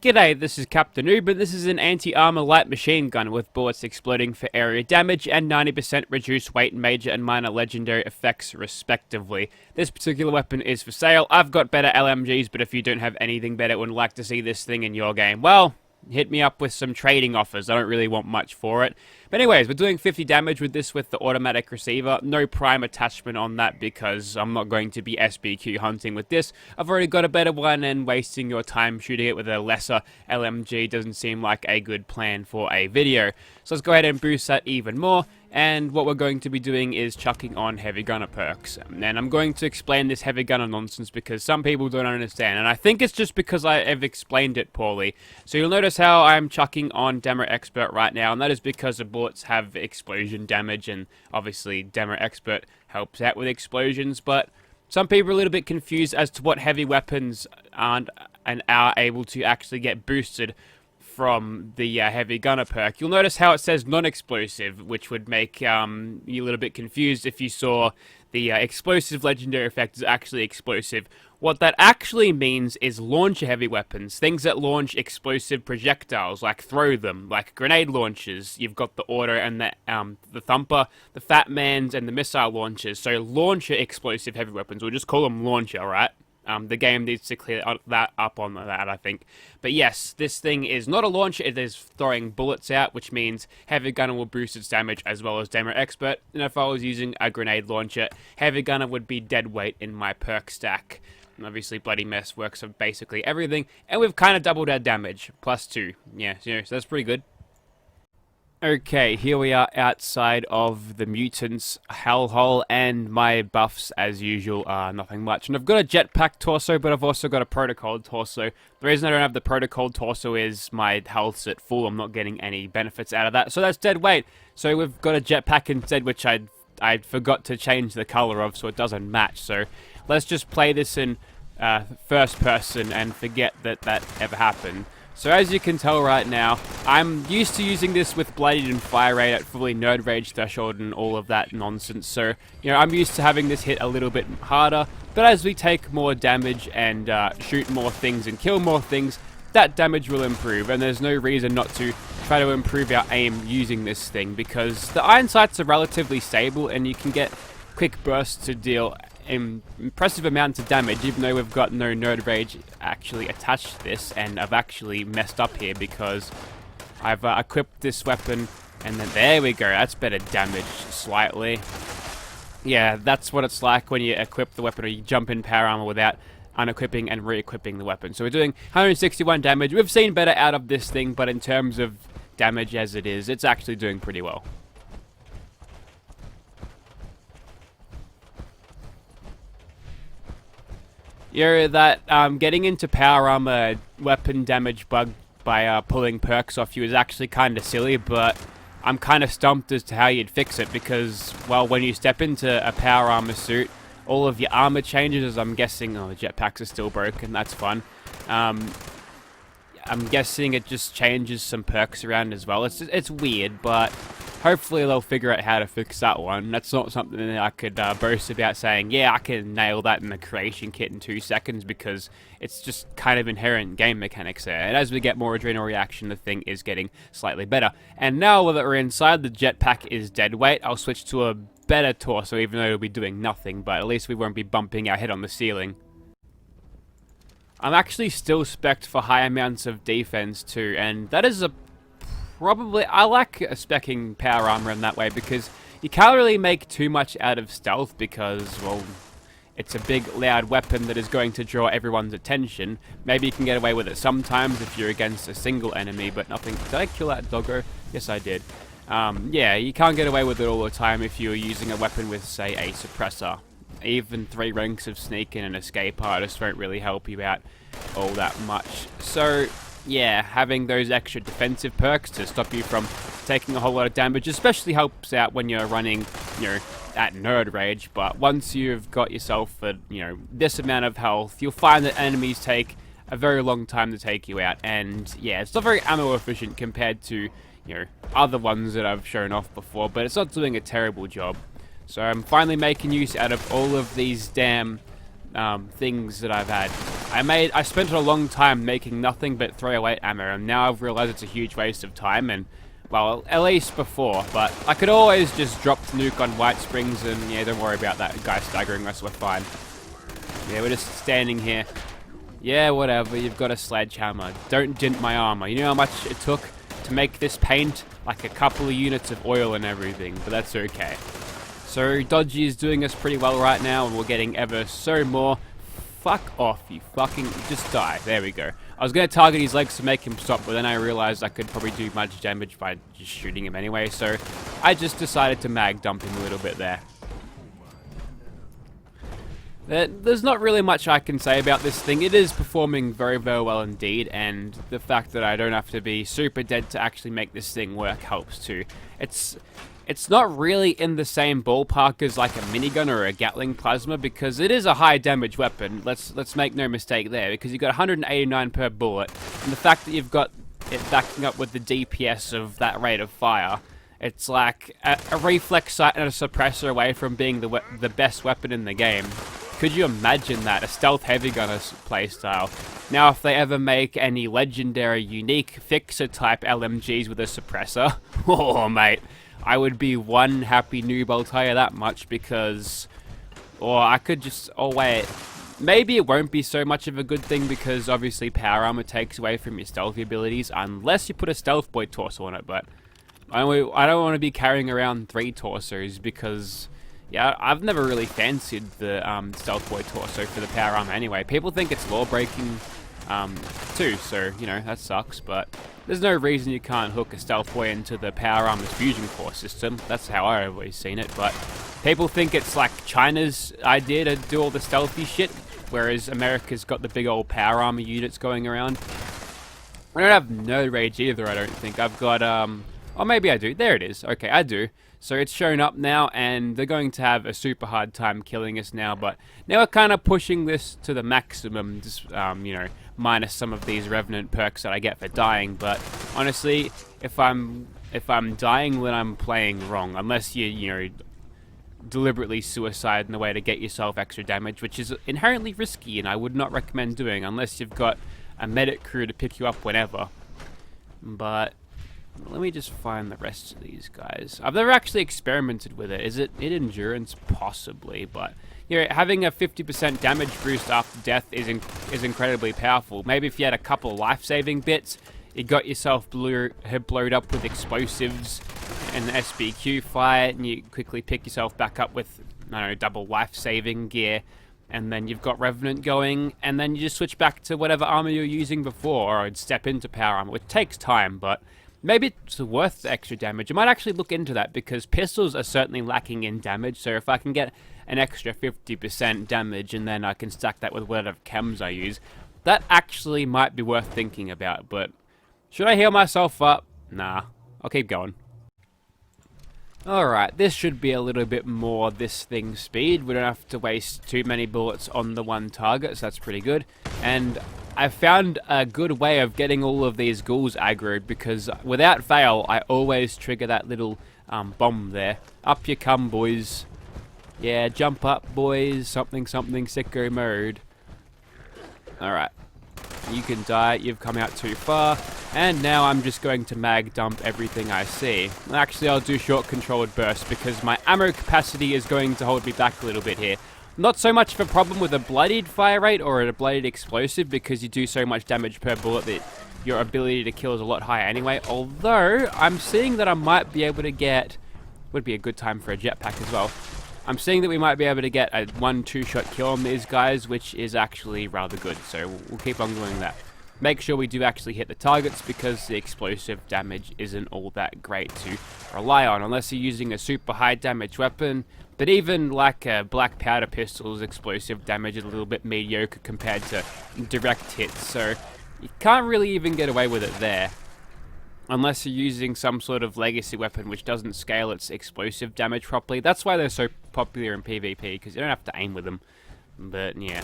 G'day, this is Captainoob, and this is an anti-armor light machine gun with bullets exploding for area damage and 90% reduced weight major and minor legendary effects respectively. This particular weapon is for sale. I've got better LMGs, but if you don't have anything better and would like to see this thing in your game, well, hit me up with some trading offers. I don't really want much for it. But anyways, we're doing 50 damage with this with the automatic receiver. No prime attachment on that because I'm not going to be SBQ hunting with this. I've already got a better one, and wasting your time shooting it with a lesser LMG doesn't seem like a good plan for a video. So let's go ahead and boost that even more. And what we're going to be doing is chucking on heavy gunner perks. And I'm going to explain this heavy gunner nonsense because some people don't understand. And I think it's just because I have explained it poorly. So you'll notice how I'm chucking on Demo Expert right now. And that is because the bullets have explosion damage. And obviously Demo Expert helps out with explosions. But some people are a little bit confused as to what heavy weapons aren't and are able to actually get boosted from the heavy gunner perk. You'll notice how it says non-explosive, which would make you a little bit confused if you saw the explosive legendary effect is actually explosive. What that actually means is launcher heavy weapons, things that launch explosive projectiles, like throw them, like grenade launchers. You've got the auto and the thumper, the fat mans, and the missile launchers. So launcher explosive heavy weapons, we'll just call them launcher, right? The game needs to clear that up on that, I think. But yes, this thing is not a launcher, it is throwing bullets out, which means Heavy Gunner will boost its damage as well as Demo Expert. And if I was using a grenade launcher, Heavy Gunner would be dead weight in my perk stack. And obviously Bloody Mess works for basically everything, and we've kind of doubled our damage, +2. Yeah, so that's pretty good. Okay, here we are outside of the mutants' hellhole, and my buffs, as usual, are nothing much. And I've got a jetpack torso, but I've also got a protocol torso. The reason I don't have the protocol torso is my health's at full. I'm not getting any benefits out of that, so that's dead weight. So we've got a jetpack instead, which I forgot to change the color of, so it doesn't match. So let's just play this in first person and forget that ever happened. So as you can tell right now, I'm used to using this with Bloodied and Fire Rate at fully Nerd Rage threshold and all of that nonsense. So, you know, I'm used to having this hit a little bit harder. But as we take more damage and shoot more things and kill more things, that damage will improve. And there's no reason not to try to improve our aim using this thing, because the iron sights are relatively stable and you can get quick bursts to deal impressive amounts of damage, even though we've got no Nerd Rage actually attached to this. And I've actually messed up here because I've equipped this weapon, and then there we go, that's better damage slightly. Yeah, that's what it's like when you equip the weapon or you jump in power armor without unequipping and re-equipping the weapon. So we're doing 161 damage. We've seen better out of this thing, but in terms of damage as it is, it's actually doing pretty well. Yeah, that getting into power armor weapon damage bug by pulling perks off you is actually kind of silly, but I'm kind of stumped as to how you'd fix it, because, well, when you step into a power armor suit, all of your armor changes, as I'm guessing. Oh, the jetpacks are still broken, that's fun. I'm guessing it just changes some perks around as well. It's weird, but hopefully they'll figure out how to fix that one. That's not something that I could boast about saying, yeah, I can nail that in the creation kit in 2 seconds, because it's just kind of inherent game mechanics there. And as we get more adrenal reaction, the thing is getting slightly better. And now that we're inside, the jetpack is dead weight. I'll switch to a better torso, even though it'll be doing nothing, but at least we won't be bumping our head on the ceiling. I'm actually still spec'd for high amounts of defense too, and that is probably, I like speccing power armor in that way, because you can't really make too much out of stealth because, well, it's a big loud weapon that is going to draw everyone's attention. Maybe you can get away with it sometimes if you're against a single enemy, but nothing. Did I kill that doggo? Yes, I did. Yeah, you can't get away with it all the time if you're using a weapon with, say, a suppressor. Even 3 ranks of sneak and an escape artist won't really help you out all that much. So yeah, having those extra defensive perks to stop you from taking a whole lot of damage especially helps out when you're running, you know, at Nerd Rage. But once you've got yourself at, you know, this amount of health, you'll find that enemies take a very long time to take you out. And yeah, it's not very ammo efficient compared to, you know, other ones that I've shown off before, but it's not doing a terrible job. So I'm finally making use out of all of these damn things that I've had. I spent a long time making nothing but throwaway ammo, and now I've realized it's a huge waste of time, and, well, at least before, but I could always just drop the nuke on White Springs, and yeah, don't worry about that guy staggering us, we're fine. Yeah, we're just standing here. Yeah, whatever, you've got a sledgehammer. Don't dint my armor. You know how much it took to make this paint? Like a couple of units of oil and everything, but that's okay. So Dodgy is doing us pretty well right now, and we're getting ever so more. Fuck off, you fucking... just die. There we go. I was going to target his legs to make him stop, but then I realized I could probably do much damage by just shooting him anyway, so I just decided to mag dump him a little bit there. There's not really much I can say about this thing. It is performing very, very well indeed, and the fact that I don't have to be super dead to actually make this thing work helps too. It's not really in the same ballpark as like a minigun or a Gatling plasma, because it is a high damage weapon. Let's make no mistake there, because you've got 189 per bullet, and the fact that you've got it backing up with the DPS of that rate of fire, it's like a reflex sight and a suppressor away from being the best weapon in the game. Could you imagine that? A stealth heavy gunner playstyle. Now, if they ever make any legendary, unique, fixer type LMGs with a suppressor, oh mate, I would be one happy noob, I'll tell you that much, because... or I could just... oh wait, maybe it won't be so much of a good thing, because obviously power armor takes away from your stealthy abilities, unless you put a stealth boy torso on it, but... I don't want to be carrying around 3 torsos, because... yeah, I've never really fancied the Stealth Boy torso for the power armor anyway. People think it's law-breaking too, so, you know, that sucks, but there's no reason you can't hook a Stealth Boy into the power armor's fusion core system. That's how I've always seen it, but people think it's like China's idea to do all the stealthy shit, whereas America's got the big old power armor units going around. I don't have Nerd Rage either, I don't think. I've got, oh, maybe I do. There it is. Okay, I do. So it's shown up now, and they're going to have a super hard time killing us now, but now we're kind of pushing this to the maximum, just, you know, minus some of these Revenant perks that I get for dying, but honestly, if I'm dying, then I'm playing wrong, unless you know, deliberately suicide in a way to get yourself extra damage, which is inherently risky, and I would not recommend doing, unless you've got a medic crew to pick you up whenever. But... let me just find the rest of these guys. I've never actually experimented with it. Is it in endurance? Possibly, but you know, having a 50% damage boost after death is incredibly powerful. Maybe if you had a couple of life-saving bits, you got yourself blowed up with explosives in the SBQ fight, and you quickly pick yourself back up with, I don't know, double life-saving gear, and then you've got Revenant going, and then you just switch back to whatever armor you're using before, or I'd step into power armor. It takes time, but maybe it's worth the extra damage. I might actually look into that, because pistols are certainly lacking in damage, so if I can get an extra 50% damage and then I can stack that with whatever chems I use, that actually might be worth thinking about. But should I heal myself up? Nah, I'll keep going. Alright, this should be a little bit more this thing's speed. We don't have to waste too many bullets on the one target, so that's pretty good. And I found a good way of getting all of these ghouls aggroed, because without fail, I always trigger that little bomb there. Up you come, boys. Yeah, jump up, boys. Something, something, sicko mode. Alright. You can die, you've come out too far. And now I'm just going to mag dump everything I see. Actually, I'll do short controlled burst, because my ammo capacity is going to hold me back a little bit here. Not so much of a problem with a bloodied fire rate or a bloodied explosive, because you do so much damage per bullet that your ability to kill is a lot higher anyway. Although, I'm seeing that I might be able to get... would be a good time for a jetpack as well. I'm seeing that we might be able to get a 1-2 shot kill on these guys, which is actually rather good, so we'll keep on doing that. Make sure we do actually hit the targets, because the explosive damage isn't all that great to rely on, unless you're using a super high damage weapon. But even like a black powder pistol's explosive damage is a little bit mediocre compared to direct hits, so you can't really even get away with it there. Unless you're using some sort of legacy weapon which doesn't scale its explosive damage properly. That's why they're so popular in PvP, because you don't have to aim with them. But yeah.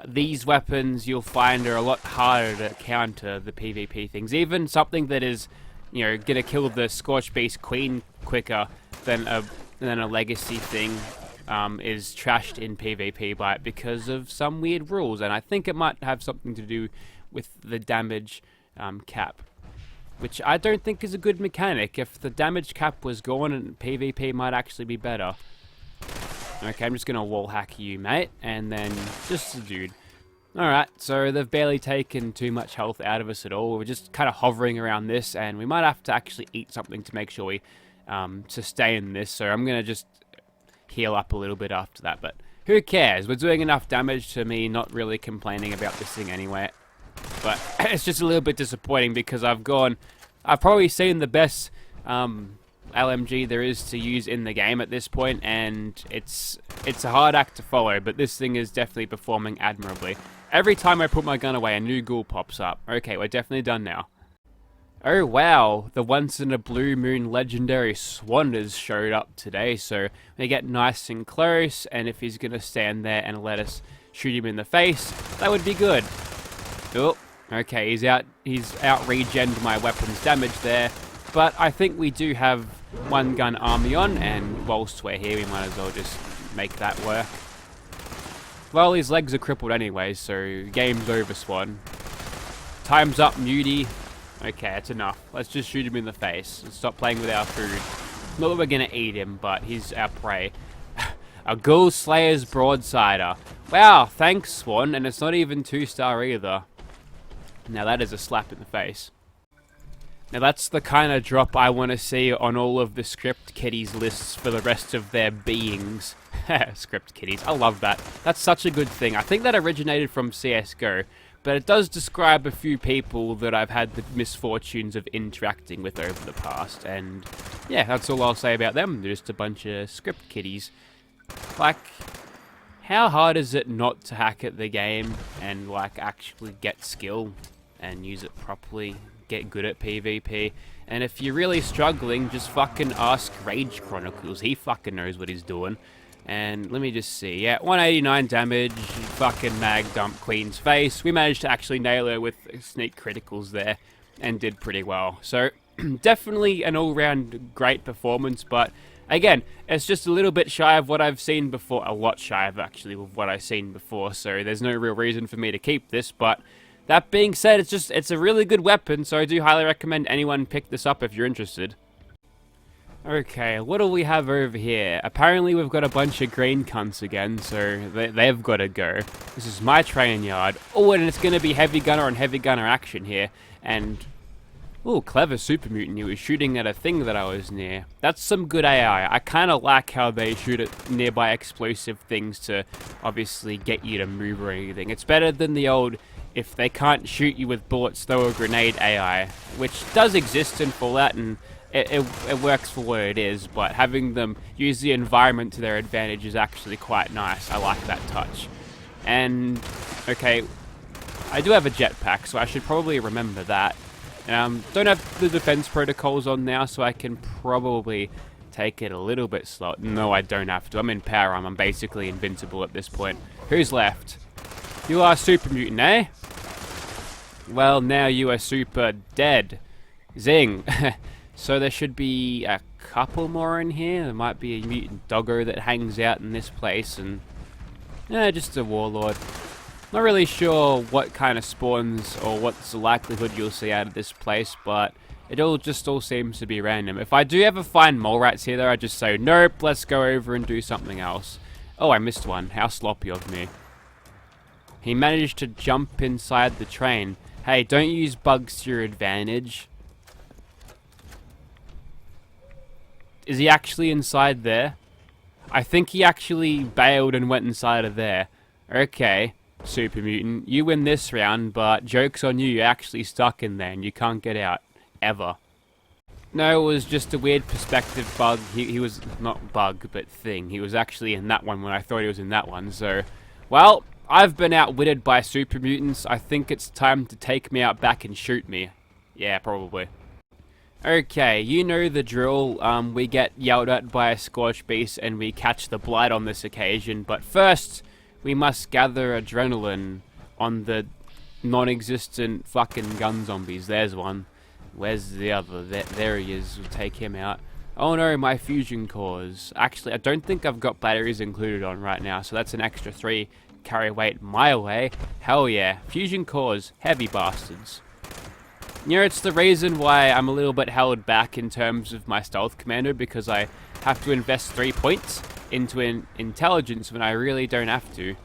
These weapons you'll find are a lot harder to counter the PvP things. Even something that is, you know, gonna kill the Scorch Beast Queen quicker than a legacy thing is trashed in PvP by it because of some weird rules, and I think it might have something to do with the damage cap, which I don't think is a good mechanic. If the damage cap was gone, and PvP might actually be better. Okay, I'm just gonna wall hack you, mate, and then just a dude. Alright, so they've barely taken too much health out of us at all. We're just kind of hovering around this, and we might have to actually eat something to make sure we sustain this. So I'm gonna just heal up a little bit after that, but who cares? We're doing enough damage to me not really complaining about this thing anyway. But it's just a little bit disappointing because I've probably seen the best LMG there is to use in the game at this point, and it's a hard act to follow, but this thing is definitely performing admirably. Every time I put my gun away, a new ghoul pops up. Okay, we're definitely done now. Oh wow, the once in a blue moon legendary Swan has showed up today, so we get nice and close, and if he's gonna stand there and let us shoot him in the face, that would be good. Oh, okay, he's out regened my weapon's damage there, but I think we do have one gun army on, and whilst we're here we might as well just make that work. Well, his legs are crippled anyway, so game's over, Swan. Time's up, Muty. Okay, that's enough. Let's just shoot him in the face and stop playing with our food. Not that we're gonna eat him, but he's our prey. A Ghoul Slayer's Broadsider. Wow, thanks, Swan, and it's not even 2-star either. Now that is a slap in the face. Now that's the kind of drop I want to see on all of the script kiddies lists for the rest of their beings. Script kiddies, I love that. That's such a good thing. I think that originated from CSGO. But it does describe a few people that I've had the misfortunes of interacting with over the past. And yeah, that's all I'll say about them. They're just a bunch of script kiddies. Like, how hard is it not to hack at the game and like actually get skill and use it properly, get good at PvP? And if you're really struggling, just fucking ask Rage Chronicles. He fucking knows what he's doing. And let me just see. Yeah, 189 damage. Fucking mag dump Queen's face. We managed to actually nail her with sneak criticals there and did pretty well. So definitely an all-round great performance, but again, it's just a little bit shy of what I've seen before. A lot shy of actually of what I've seen before. So there's no real reason for me to keep this, but that being said, it's a really good weapon, so I do highly recommend anyone pick this up if you're interested. Okay, what do we have over here? Apparently we've got a bunch of green cunts again, so they've got to go. This is my train yard. Oh, and it's going to be heavy gunner on heavy gunner action here. And, oh, clever super mutant. He was shooting at a thing that I was near. That's some good AI. I kind of like how they shoot at nearby explosive things to obviously get you to move or anything. It's better than the old, if they can't shoot you with bullets, throw a grenade AI, which does exist in Fallout, and it works for what it is, but having them use the environment to their advantage is actually quite nice. I like that touch. And, okay, I do have a jetpack, so I should probably remember that. Don't have the defense protocols on now, so I can probably take it a little bit slow. No, I don't have to. I'm in power arm. I'm basically invincible at this point. Who's left? You are super mutant, eh? Well, now you are super dead. Zing. So there should be a couple more in here. There might be a mutant doggo that hangs out in this place, and just a warlord. Not really sure what kind of spawns or what's the likelihood you'll see out of this place, but it all seems to be random. If I do ever find mole rats here though, I just say, nope, let's go over and do something else. Oh, I missed one. How sloppy of me. He managed to jump inside the train. Hey, don't use bugs to your advantage. Is he actually inside there? I think he actually bailed and went inside of there. Okay, super mutant. You win this round, but joke's on you. You're actually stuck in there and you can't get out. Ever. No, it was just a weird perspective bug. He was, not bug, but thing. He was actually in that one when I thought he was in that one. So, well, I've been outwitted by super mutants. I think it's time to take me out back and shoot me. Yeah, probably. Okay, you know the drill. We get yelled at by a Scorch Beast and we catch the Blight on this occasion. But first, we must gather adrenaline on the non-existent fucking gun zombies. There's one. Where's the other? There he is. We'll take him out. Oh no, my fusion cores. Actually, I don't think I've got batteries included on right now, so that's an extra 3 carry weight my way. Hell yeah. Fusion cores, heavy bastards. You know, it's the reason why I'm a little bit held back in terms of my stealth commander, because I have to invest 3 points into intelligence when I really don't have to.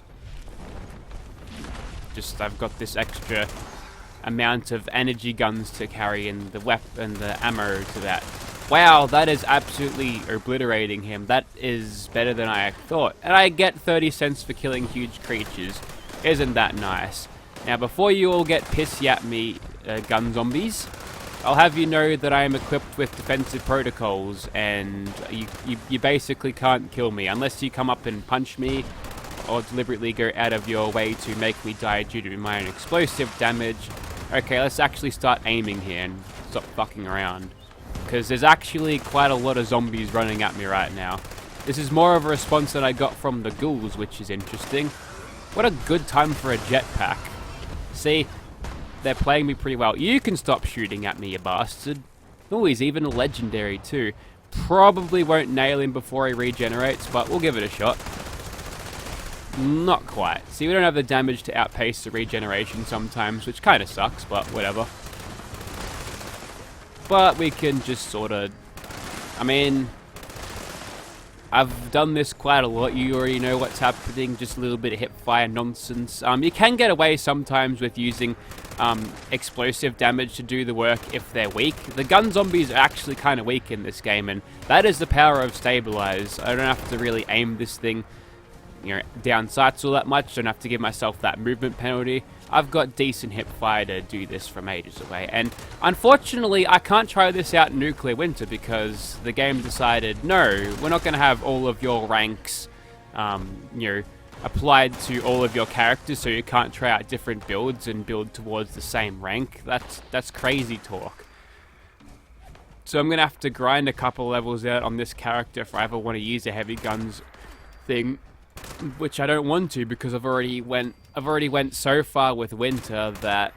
Just, I've got this extra amount of energy guns to carry and the weapon, the ammo to that. Wow, that is absolutely obliterating him. That is better than I thought. And I get 30 cents for killing huge creatures. Isn't that nice? Now, before you all get pissy at me, gun zombies, I'll have you know that I am equipped with defensive protocols, and you basically can't kill me unless you come up and punch me or deliberately go out of your way to make me die due to my own explosive damage. Okay, let's actually start aiming here and stop fucking around, because there's actually quite a lot of zombies running at me right now. This is more of a response that I got from the ghouls, which is interesting. What a good time for a jetpack. See, they're playing me pretty well. You can stop shooting at me, you bastard. Oh, he's even a legendary too. Probably won't nail him before he regenerates, but we'll give it a shot. Not quite. See, we don't have the damage to outpace the regeneration sometimes, which kind of sucks, but whatever. But we can just sort of... I mean, I've done this quite a lot. You already know what's happening. Just a little bit of hipfire nonsense. You can get away sometimes with using explosive damage to do the work if they're weak. The gun zombies are actually kind of weak in this game, and that is the power of stabilize. I don't have to really aim this thing, you know, down sights all that much. Don't have to give myself that movement penalty. I've got decent hip fire to do this from ages away, and unfortunately I can't try this out in Nuclear Winter because the game decided, no, we're not going to have all of your ranks you know, applied to all of your characters, so you can't try out different builds and build towards the same rank. That's crazy talk. So I'm going to have to grind a couple levels out on this character if I ever want to use a heavy guns thing, which I don't want to, because I've already went so far with Winter that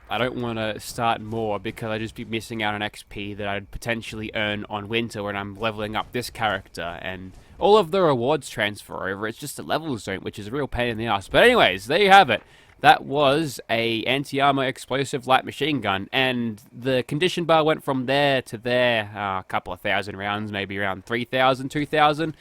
I don't want to start more, because I'd just be missing out on XP that I'd potentially earn on Winter when I'm leveling up this character, and all of the rewards transfer over. It's just a levels don't, which is a real pain in the ass. But anyways, there you have it. That was a anti-armor explosive light machine gun, and the condition bar went from there to there, a couple of thousand rounds, maybe around 3,000, 2,000.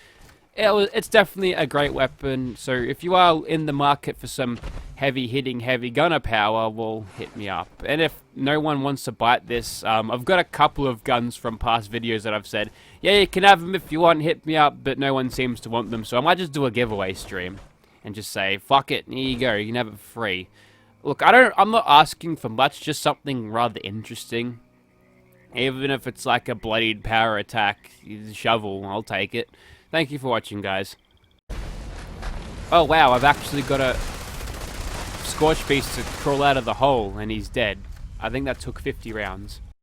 It's definitely a great weapon, so if you are in the market for some heavy-hitting, heavy gunner power, well, hit me up. And if no one wants to bite this, I've got a couple of guns from past videos that I've said, yeah, you can have them if you want, hit me up, but no one seems to want them, so I might just do a giveaway stream and just say, fuck it, here you go, you can have it free. Look, I'm not asking for much, just something rather interesting. Even if it's like a bloodied power attack shovel, I'll take it. Thank you for watching, guys. Oh wow, I've actually got a Scorch Beast to crawl out of the hole, and he's dead. I think that took 50 rounds.